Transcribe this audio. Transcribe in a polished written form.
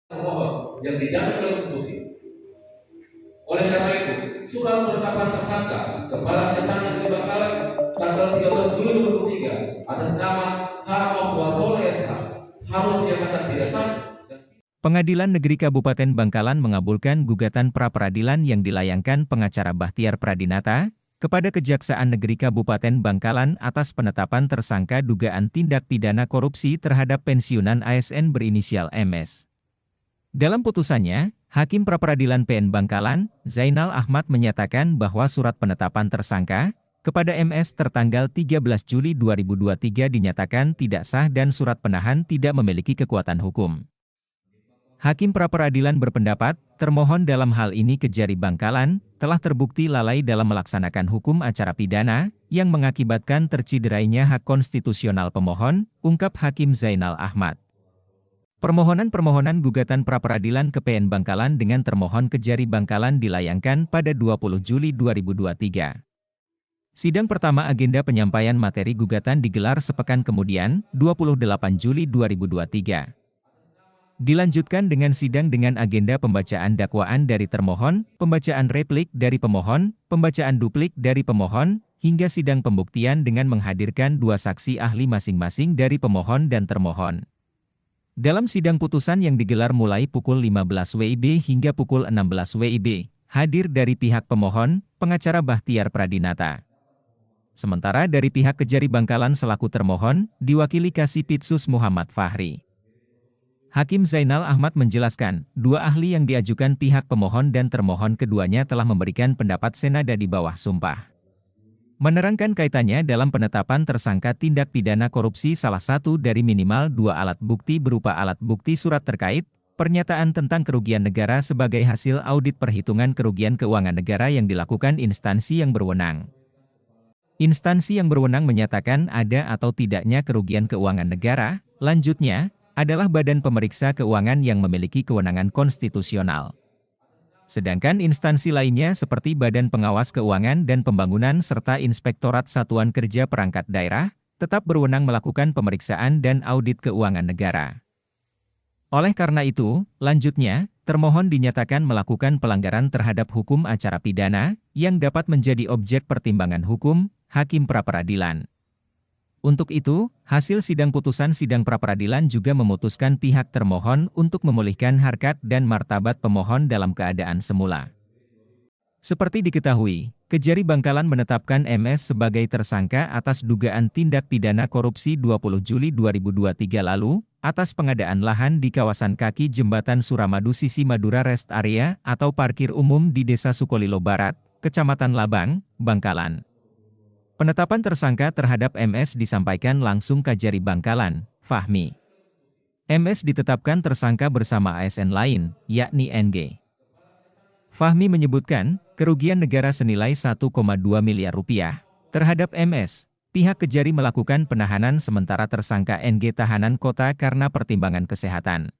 Termohon yang dijamin oleh konstitusi. Oleh karena itu, surat penetapan tersangka Kepala Kejaksaan Negeri Bangkalan tanggal 13 Juli 2023 atas nama H. Oswaldo SH harus dinyatakan tidak sah. Pengadilan Negeri Kabupaten Bangkalan mengabulkan gugatan pra-peradilan yang dilayangkan pengacara Bahtiar Pradinata kepada Kejaksaan Negeri Kabupaten Bangkalan atas penetapan tersangka dugaan tindak pidana korupsi terhadap pensiunan ASN berinisial MS. Dalam putusannya, Hakim Pra-Peradilan PN Bangkalan, Zainal Ahmad menyatakan bahwa surat penetapan tersangka kepada MS tertanggal 13 Juli 2023 dinyatakan tidak sah dan surat penahan tidak memiliki kekuatan hukum. Hakim Pra-Peradilan berpendapat, termohon dalam hal ini Kejari Bangkalan, telah terbukti lalai dalam melaksanakan hukum acara pidana, yang mengakibatkan tercederainya hak konstitusional pemohon, ungkap Hakim Zainal Ahmad. Permohonan gugatan pra-peradilan ke PN Bangkalan dengan termohon Kejari Bangkalan dilayangkan pada 20 Juli 2023. Sidang pertama agenda penyampaian materi gugatan digelar sepekan kemudian, 28 Juli 2023. Dilanjutkan dengan sidang dengan agenda pembacaan dakwaan dari termohon, pembacaan replik dari pemohon, pembacaan duplik dari pemohon, hingga sidang pembuktian dengan menghadirkan dua saksi ahli masing-masing dari pemohon dan termohon. Dalam sidang putusan yang digelar mulai pukul 15 WIB hingga pukul 16 WIB, hadir dari pihak pemohon, pengacara Bahtiar Pradinata. Sementara dari pihak Kejari Bangkalan selaku termohon, diwakili Kasipitsus Muhammad Fahri. Hakim Zainal Ahmad menjelaskan, dua ahli yang diajukan pihak pemohon dan termohon keduanya telah memberikan pendapat senada di bawah sumpah. Menerangkan kaitannya dalam penetapan tersangka tindak pidana korupsi salah satu dari minimal dua alat bukti berupa alat bukti surat terkait, pernyataan tentang kerugian negara sebagai hasil audit perhitungan kerugian keuangan negara yang dilakukan instansi yang berwenang. Instansi yang berwenang menyatakan ada atau tidaknya kerugian keuangan negara, lanjutnya, adalah badan pemeriksa keuangan yang memiliki kewenangan konstitusional. Sedangkan instansi lainnya seperti Badan Pengawas Keuangan dan Pembangunan serta Inspektorat Satuan Kerja Perangkat Daerah, tetap berwenang melakukan pemeriksaan dan audit keuangan negara. Oleh karena itu, lanjutnya, termohon dinyatakan melakukan pelanggaran terhadap hukum acara pidana, yang dapat menjadi objek pertimbangan hukum, Hakim Pra-Peradilan. Untuk itu, hasil sidang putusan sidang pra-peradilan juga memutuskan pihak termohon untuk memulihkan harkat dan martabat pemohon dalam keadaan semula. Seperti diketahui, Kejari Bangkalan menetapkan MS sebagai tersangka atas dugaan tindak pidana korupsi 20 Juli 2023 lalu, atas pengadaan lahan di kawasan kaki Jembatan Suramadu sisi Madura Rest Area atau parkir umum di Desa Sukolilo Barat, Kecamatan Labang, Bangkalan. Penetapan tersangka terhadap MS disampaikan langsung Kejari Bangkalan, Fahmi. MS ditetapkan tersangka bersama ASN lain, yakni NG. Fahmi menyebutkan, kerugian negara senilai 1,2 miliar rupiah. Terhadap MS, pihak Kejari melakukan penahanan sementara tersangka NG tahanan kota karena pertimbangan kesehatan.